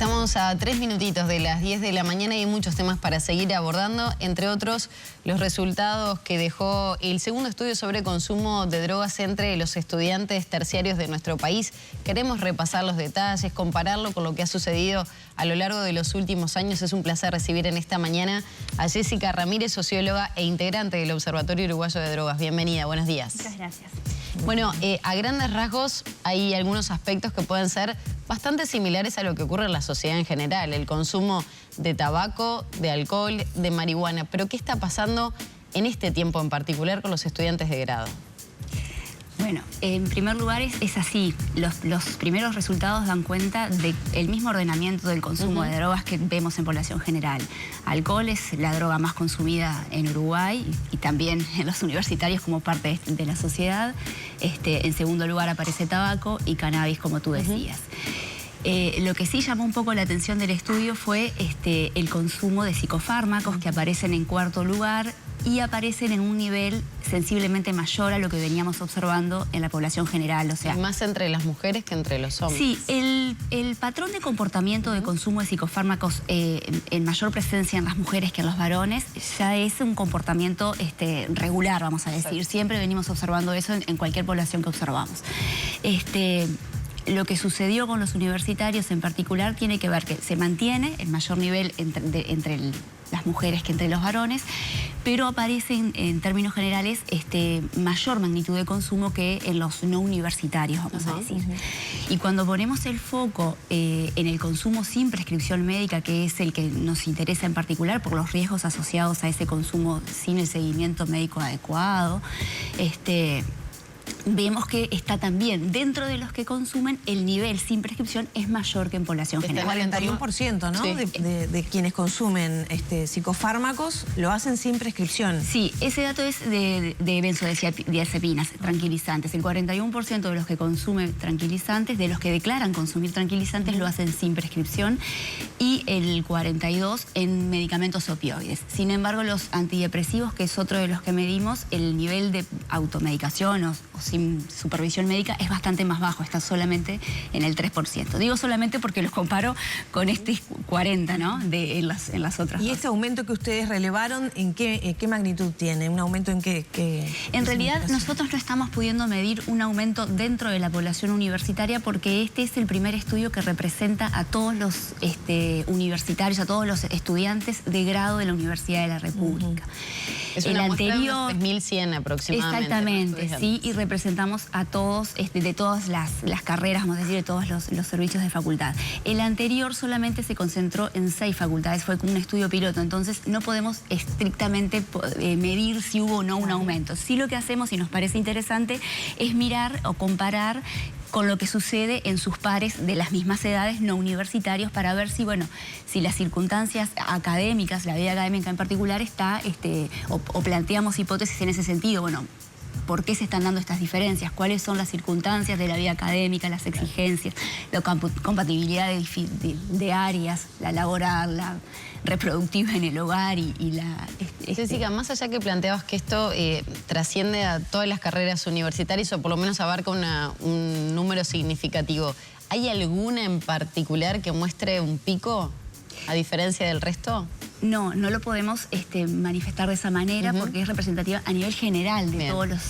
Estamos a 3 minutitos de las 10 de la mañana y hay muchos temas para seguir abordando, entre otros los resultados que dejó el segundo estudio sobre consumo de drogas entre los estudiantes terciarios de nuestro país. Queremos repasar los detalles, compararlo con lo que ha sucedido a lo largo de los últimos años. Es un placer recibir en esta mañana a Jessica Ramírez, socióloga e integrante del Observatorio Uruguayo de Drogas. Bienvenida, buenos días. Muchas gracias. Bueno, a grandes rasgos hay algunos aspectos que pueden ser bastante similares a lo que ocurre en la sociedad en general. El consumo de tabaco, de alcohol, de marihuana. Pero ¿qué está pasando en este tiempo en particular con los estudiantes de grado? Bueno, en primer lugar es así. Los primeros resultados dan cuenta del mismo ordenamiento del consumo de drogas que vemos en población general. Alcohol es la droga más consumida en Uruguay y también en los universitarios como parte de la sociedad. En segundo lugar aparece tabaco y cannabis, como tú decías. Lo que sí llamó un poco la atención del estudio fue el consumo de psicofármacos, que aparecen en cuarto lugar y aparecen en un nivel sensiblemente mayor a lo que veníamos observando en la población general. O sea, más entre las mujeres que entre los hombres. Sí, el patrón de comportamiento de consumo de psicofármacos en mayor presencia en las mujeres que en los varones ya es un comportamiento regular, vamos a decir. Exacto. Siempre venimos observando eso en cualquier población que observamos. Lo que sucedió con los universitarios en particular tiene que ver que se mantiene el mayor nivel entre las mujeres que entre los varones, pero aparecen en términos generales mayor magnitud de consumo que en los no universitarios, vamos a decir. Y cuando ponemos el foco en el consumo sin prescripción médica, que es el que nos interesa en particular por los riesgos asociados a ese consumo sin el seguimiento médico adecuado, vemos que está también dentro de los que consumen, el nivel sin prescripción es mayor que en población general. El 41%, ¿no? Sí. De quienes consumen psicofármacos lo hacen sin prescripción. Sí, ese dato es de benzodiazepinas, tranquilizantes. El 41% de los que consumen tranquilizantes, de los que declaran consumir tranquilizantes, lo hacen sin prescripción, y el 42% en medicamentos opioides. Sin embargo, los antidepresivos, que es otro de los que medimos, el nivel de automedicación o sin supervisión médica es bastante más bajo, está solamente en el 3%. Digo solamente porque los comparo con 40, ¿no? En las otras. ¿Y ese aumento que ustedes relevaron, en qué magnitud tiene? ¿Un aumento en qué? En realidad nosotros no estamos pudiendo medir un aumento dentro de la población universitaria porque este es el primer estudio que representa a todos los universitarios, a todos los estudiantes de grado de la Universidad de la República. Es una muestra de unos 3.100 aproximadamente. Exactamente, sí, y representamos a todos, de todas las carreras, vamos a decir, de todos los servicios de facultad. El anterior solamente se concentró en 6 facultades, fue como un estudio piloto, entonces no podemos estrictamente medir si hubo o no un aumento. Sí, lo que hacemos, y nos parece interesante, es mirar o comparar con lo que sucede en sus pares de las mismas edades no universitarios para ver si, bueno, si las circunstancias académicas, la vida académica en particular está, o planteamos hipótesis en ese sentido, bueno, ¿por qué se están dando estas diferencias? ¿Cuáles son las circunstancias de la vida académica, las exigencias, la compatibilidad de áreas, la laboral, la reproductiva en el hogar y la... Jessica, más allá que planteabas que esto trasciende a todas las carreras universitarias o por lo menos abarca un número significativo, ¿hay alguna en particular que muestre un pico a diferencia del resto? No, no lo podemos manifestar de esa manera porque es representativa a nivel general de todos los...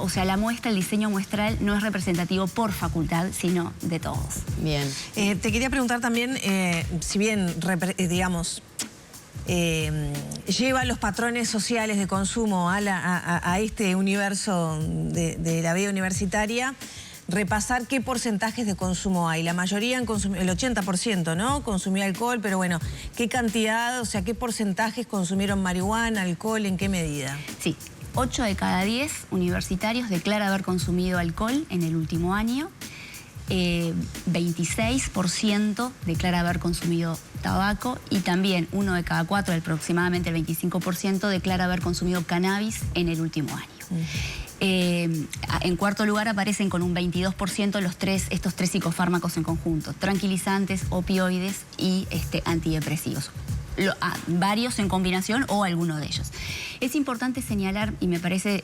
O sea, la muestra, el diseño muestral no es representativo por facultad, sino de todos. Bien. Te quería preguntar también, si bien, digamos, lleva los patrones sociales de consumo a este universo de la vida universitaria, repasar qué porcentajes de consumo hay. La mayoría, el 80%, ¿no? Consumió alcohol, pero bueno, ¿qué cantidad, o sea, qué porcentajes consumieron marihuana, alcohol, en qué medida? Sí, 8 de cada 10 universitarios declara haber consumido alcohol en el último año. 26% declara haber consumido tabaco y también 1 de cada 4, aproximadamente el 25%, declara haber consumido cannabis en el último año. En cuarto lugar aparecen con un 22% estos 3 psicofármacos en conjunto, tranquilizantes, opioides y antidepresivos. Varios en combinación o alguno de ellos. Es importante señalar, y me parece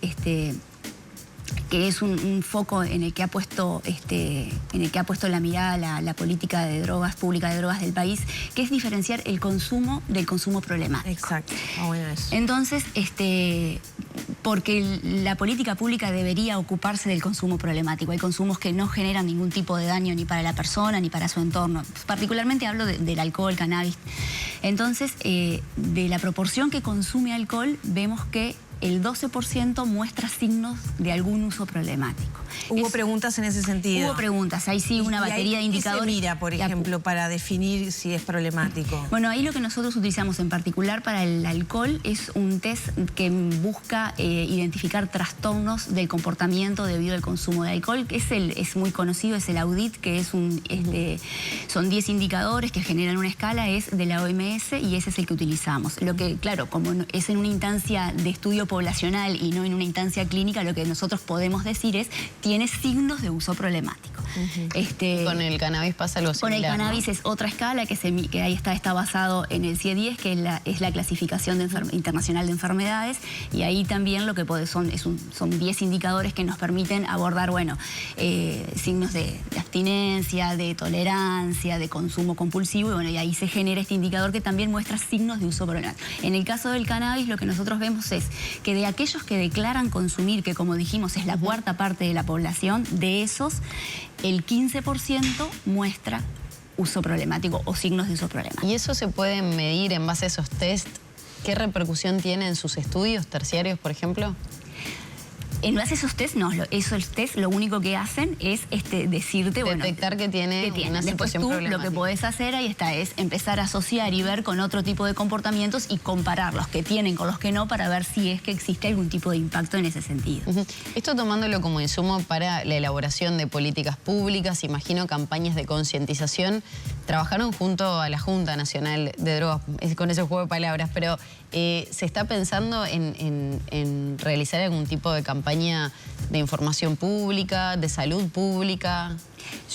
que es un foco en el que ha puesto la mirada la política de drogas, pública de drogas del país, que es diferenciar el consumo del consumo problemático. Exacto. Bueno, eso. Entonces, porque la política pública debería ocuparse del consumo problemático. Hay consumos que no generan ningún tipo de daño ni para la persona ni para su entorno. Particularmente hablo del alcohol, cannabis. Entonces, de la proporción que consume alcohol, vemos que el 12% muestra signos de algún uso problemático. ¿Hubo preguntas en ese sentido? Hubo preguntas, ahí sí, una batería de indicadores. ¿Qué se mira, por ejemplo, para definir si es problemático? Bueno, ahí lo que nosotros utilizamos en particular para el alcohol es un test que busca identificar trastornos del comportamiento debido al consumo de alcohol, que es muy conocido, es el AUDIT, que son 10 indicadores que generan una escala, es de la OMS y ese es el que utilizamos. Lo que, claro, como es en una instancia de estudio poblacional y no en una instancia clínica, lo que nosotros podemos decir es, tiene signos de uso problemático. Con el cannabis pasa algo similar. Con el cannabis, ¿no? Es otra escala que ahí está basado en el CIE-10, que es la clasificación internacional de enfermedades, y ahí también lo que son 10 indicadores que nos permiten abordar, bueno, signos de abstinencia, de tolerancia, de consumo compulsivo, y bueno, y ahí se genera este indicador que también muestra signos de uso problemático. En el caso del cannabis, lo que nosotros vemos es que de aquellos que declaran consumir, que como dijimos es la cuarta parte de la población, de esos, el 15% muestra uso problemático o signos de uso problemático. ¿Y eso se puede medir en base a esos test? ¿Qué repercusión tiene en sus estudios terciarios, por ejemplo? En base a esos test, no. Esos test lo único que hacen es decirte, detectar que tiene una Después situación tú problemática. lo que podés hacer ahí es empezar a asociar y ver con otro tipo de comportamientos y comparar los que tienen con los que no para ver si es que existe algún tipo de impacto en ese sentido. Esto tomándolo como insumo para la elaboración de políticas públicas, imagino campañas de concientización. Trabajaron junto a la Junta Nacional de Drogas, con ese juego de palabras, pero ¿se está pensando en realizar algún tipo de campaña de información pública, de salud pública?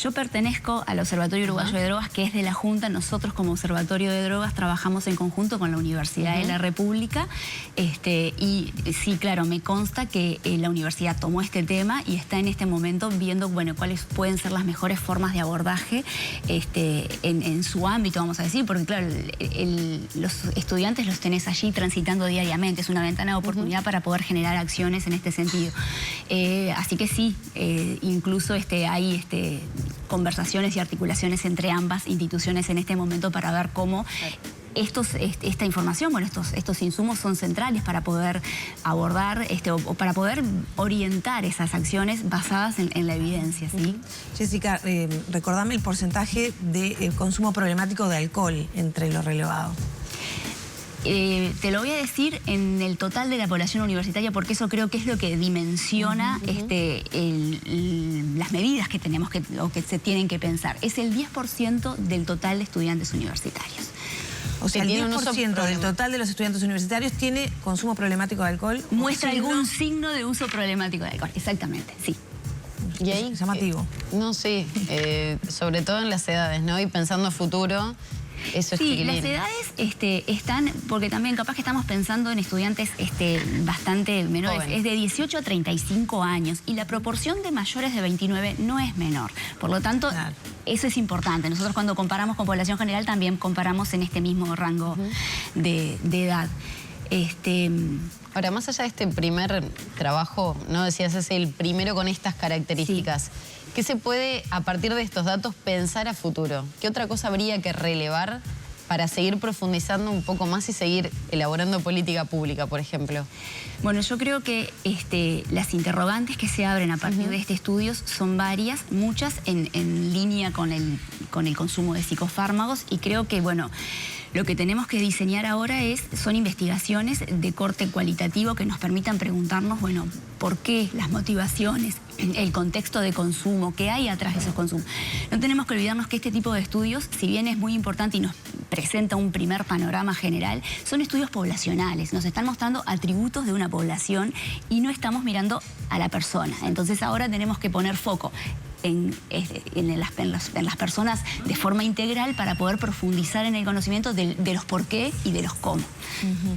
Yo pertenezco al Observatorio Uruguayo de Drogas, que es de la Junta. Nosotros como Observatorio de Drogas trabajamos en conjunto con la Universidad de la República. Y sí, claro, me consta que la universidad tomó este tema y está en este momento viendo, bueno, cuáles pueden ser las mejores formas de abordaje en su ámbito, vamos a decir, porque claro, los estudiantes los tenés allí transitando diariamente. Es una ventana de oportunidad para poder generar acciones en este sentido. Así que sí, incluso hay conversaciones y articulaciones entre ambas instituciones en este momento para ver cómo esta información, bueno, estos insumos son centrales para poder abordar o para poder orientar esas acciones basadas en la evidencia, ¿sí? Jessica, recordame el porcentaje de consumo problemático de alcohol entre lo relevado. Te lo voy a decir en el total de la población universitaria, porque eso creo que es lo que dimensiona las medidas que tenemos o que se tienen que pensar. Es el 10% del total de estudiantes universitarios. O sea, el 10% del total de los estudiantes universitarios tiene consumo problemático de alcohol. Muestra algún signo de uso problemático de alcohol, exactamente, sí. Y ahí, es llamativo. No, sí, sobre todo en las edades, ¿no? Y pensando a futuro, eso es chiquilín. Las edades están, porque también capaz que estamos pensando en estudiantes bastante menores, jóvenes. Es de 18 a 35 años y la proporción de mayores de 29 no es menor. Por lo tanto, claro, eso es importante. Nosotros cuando comparamos con población general también comparamos en este mismo rango de edad. Ahora, más allá de este primer trabajo, ¿no? Decías, es el primero con estas características. Sí. ¿Qué se puede, a partir de estos datos, pensar a futuro? ¿Qué otra cosa habría que relevar para seguir profundizando un poco más y seguir elaborando política pública, por ejemplo? Bueno, yo creo que las interrogantes que se abren a partir de este estudio son varias, muchas en línea con el consumo de psicofármacos, y creo que, bueno, lo que tenemos que diseñar ahora son investigaciones de corte cualitativo que nos permitan preguntarnos, bueno, ¿por qué? Las motivaciones, el contexto de consumo, ¿qué hay atrás de esos consumos? No tenemos que olvidarnos que este tipo de estudios, si bien es muy importante y nos presenta un primer panorama general, son estudios poblacionales, nos están mostrando atributos de una población y no estamos mirando a la persona. Entonces ahora tenemos que poner foco en las personas de forma integral para poder profundizar en el conocimiento de los por qué y de los cómo.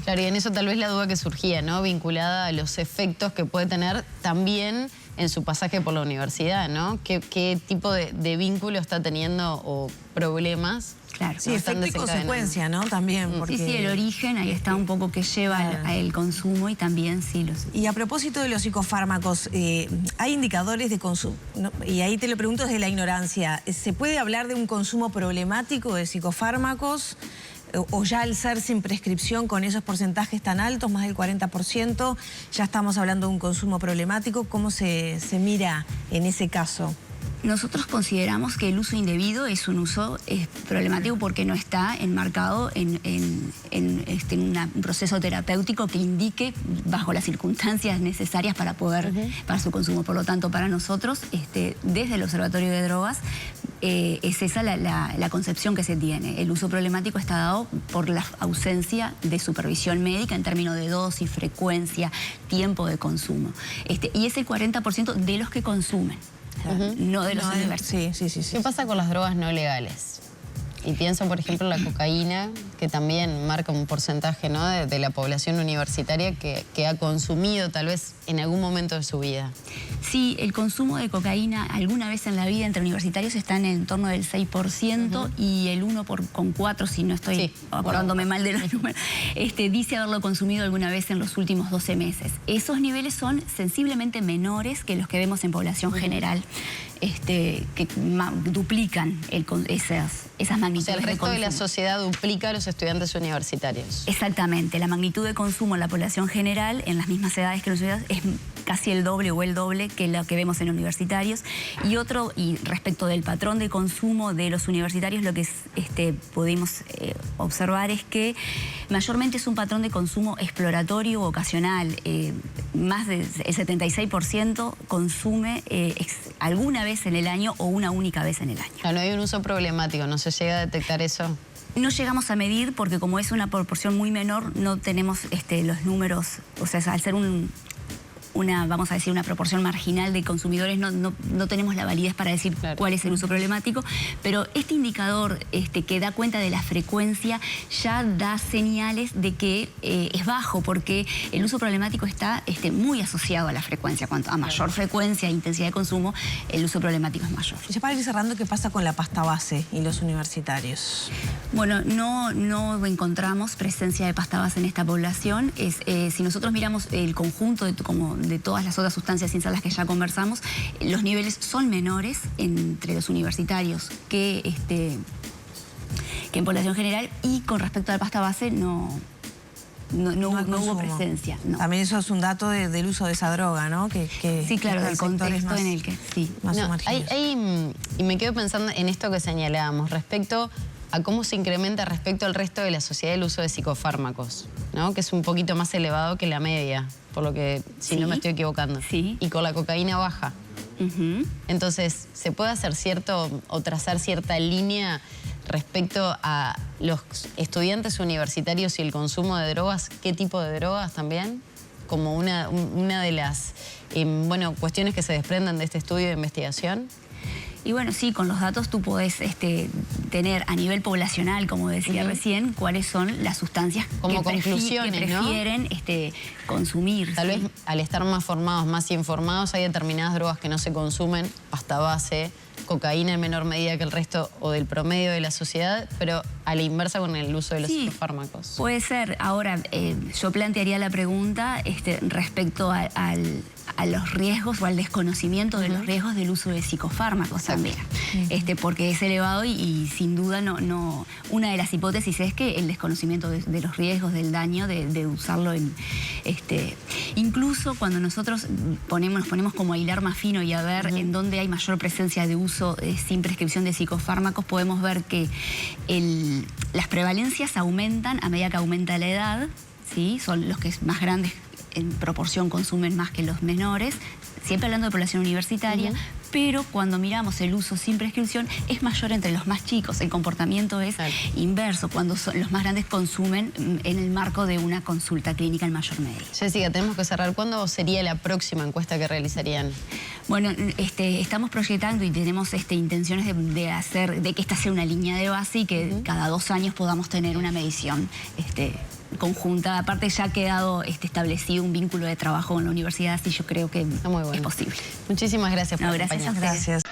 Claro, y en eso tal vez la duda que surgía, ¿no? Vinculada a los efectos que puede tener también en su pasaje por la universidad, ¿no? ¿Qué tipo de vínculo está teniendo o problemas? Claro. Sí, efecto y consecuencia, ¿no? También. Porque... Sí, el origen, ahí está un poco que lleva al consumo y también sí los... Y a propósito de los psicofármacos, hay indicadores de consumo, ¿no? Y ahí te lo pregunto desde la ignorancia. ¿Se puede hablar de un consumo problemático de psicofármacos? ¿O ya al ser sin prescripción con esos porcentajes tan altos, más del 40%, ya estamos hablando de un consumo problemático? ¿Cómo se mira en ese caso? Nosotros consideramos que el uso indebido es un uso problemático porque no está enmarcado en un proceso terapéutico que indique bajo las circunstancias necesarias para su consumo. Por lo tanto, para nosotros, desde el Observatorio de Drogas, es esa la concepción que se tiene. El uso problemático está dado por la ausencia de supervisión médica en términos de dosis, frecuencia, tiempo de consumo. Y es el 40% de los que consumen. No de los universitarios. Sí. ¿Qué pasa con las drogas no legales? Y pienso, por ejemplo, en la cocaína, que también marca un porcentaje, ¿no?, de la población universitaria que ha consumido tal vez en algún momento de su vida. Sí, el consumo de cocaína alguna vez en la vida entre universitarios está en torno del 6% y el 1,4%, si no estoy acordándome mal de los números, dice haberlo consumido alguna vez en los últimos 12 meses. Esos niveles son sensiblemente menores que los que vemos en población general, que duplican esas magnitudes. O sea, el resto de la sociedad duplica a los estudiantes universitarios. Exactamente. La magnitud de consumo en la población general, en las mismas edades que los estudiantes, es casi el doble o el doble que lo que vemos en universitarios. Y respecto del patrón de consumo de los universitarios, lo que pudimos observar es que mayormente es un patrón de consumo exploratorio o ocasional. Más del 76% consume alguna vez en el año o una única vez en el año. Claro, no hay un uso problemático, ¿no se llega a detectar eso? No llegamos a medir porque como es una proporción muy menor, no tenemos los números, o sea, al ser vamos a decir, una proporción marginal de consumidores, no tenemos la validez para decir cuál es el uso problemático, pero este indicador que da cuenta de la frecuencia ya da señales de que es bajo, porque el uso problemático está muy asociado a la frecuencia. Cuanto a mayor frecuencia e intensidad de consumo, el uso problemático es mayor. Ya para ir cerrando, ¿qué pasa con la pasta base y los universitarios? Bueno, no encontramos presencia de pasta base en esta población. Si nosotros miramos el conjunto de todas las otras sustancias sin ser las que ya conversamos, los niveles son menores entre los universitarios que en población general, y con respecto a la pasta base no hubo presencia. No. También eso es un dato del uso de esa droga, ¿no? Sí, claro, del contexto en el que sí. Y me quedo pensando en esto que señalábamos respecto a cómo se incrementa respecto al resto de la sociedad el uso de psicofármacos, ¿no? Que es un poquito más elevado que la media, por lo que, si no me estoy equivocando. Sí. Y con la cocaína baja. Entonces, ¿se puede hacer o trazar cierta línea respecto a los estudiantes universitarios y el consumo de drogas? ¿Qué tipo de drogas también? Como una de las cuestiones que se desprenden de este estudio de investigación. Y bueno, sí, con los datos tú podés tener a nivel poblacional, como decía recién, cuáles son las sustancias como que conclusiones, prefieren consumir. Tal vez al estar más formados, más informados, hay determinadas drogas que no se consumen, pasta base, cocaína en menor medida que el resto o del promedio de la sociedad, pero a la inversa con el uso de los psicofármacos. Puede ser. Ahora, yo plantearía la pregunta respecto a los riesgos o al desconocimiento de los riesgos del uso de psicofármacos también. Porque es elevado y sin duda una de las hipótesis es que el desconocimiento de los riesgos, del daño de usarlo incluso cuando nosotros nos ponemos como a hilar más fino y a ver en dónde hay mayor presencia de uso sin prescripción de psicofármacos, podemos ver que las prevalencias aumentan a medida que aumenta la edad, ¿sí? Son los que más grandes en proporción consumen más que los menores, siempre hablando de población universitaria, pero cuando miramos el uso sin prescripción es mayor entre los más chicos. El comportamiento es inverso, cuando los más grandes consumen en el marco de una consulta clínica en mayor medida. Jessica, tenemos que cerrar. ¿Cuándo sería la próxima encuesta que realizarían? Bueno, estamos proyectando y tenemos intenciones de que esta sea una línea de base y que cada 2 años podamos tener una medición conjunta. Aparte ya ha quedado establecido un vínculo de trabajo con la universidad, así yo creo que Está muy bueno. es posible. Muchísimas gracias por No, gracias a acompañarnos. ustedes. Gracias.